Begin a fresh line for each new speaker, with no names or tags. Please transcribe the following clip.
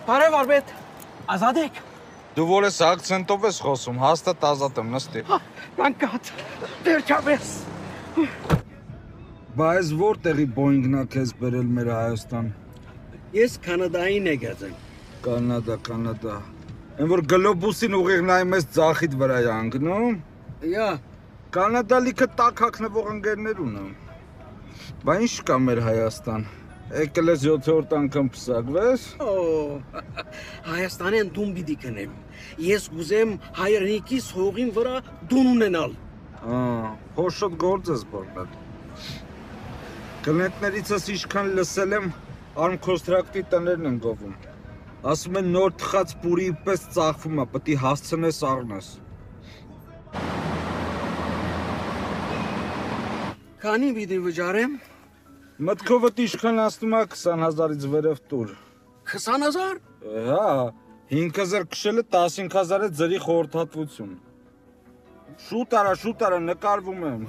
Բարև Արբետ, ազատ եք։
Դու որ ես ակցենտով ես խոսում, հաստատ ազատ եմ, նստի։
Կանկատ, վերջապես։
Բայց որտեղի Boeing-ն է քեզ բերել մեր Հայաստան։
Ես Կանադային եկած եմ։
Կանադա։ Այն որ գլոբուսին ուղիղնայի մեզ ծախիդ վրա է անգնում։
Յա,
Կանադա լիքը տակ հագնվող ընկերներ ունեմ։ Բա ինչ կա մեր Հայաստան։ Եկել ես 7-րդ անգամ փսակվես։
Հայաստանեն դուն պիտի կնեմ։ Ես գուզեմ հայրենիքիս հողին վրա դուն ունենալ։
Փոշոտ գործ ես բռնել։ Կլենտներիցս ինչքան լսել եմ, արմքոստրակտի տներն են գովում։ Ասում են նոր թխած պուրի պես ծախվում է, պետք է հասցնես առնես։
Քանի պիտի վճարեմ։
Մտքովդ ինչքան ասնում է 20,000-ից վերև տուր։
20,000։
Հա, 5,000 քշելը 15,000 է ձրի խորհրդատվություն։ Շուտ արա, նկարվում եմ։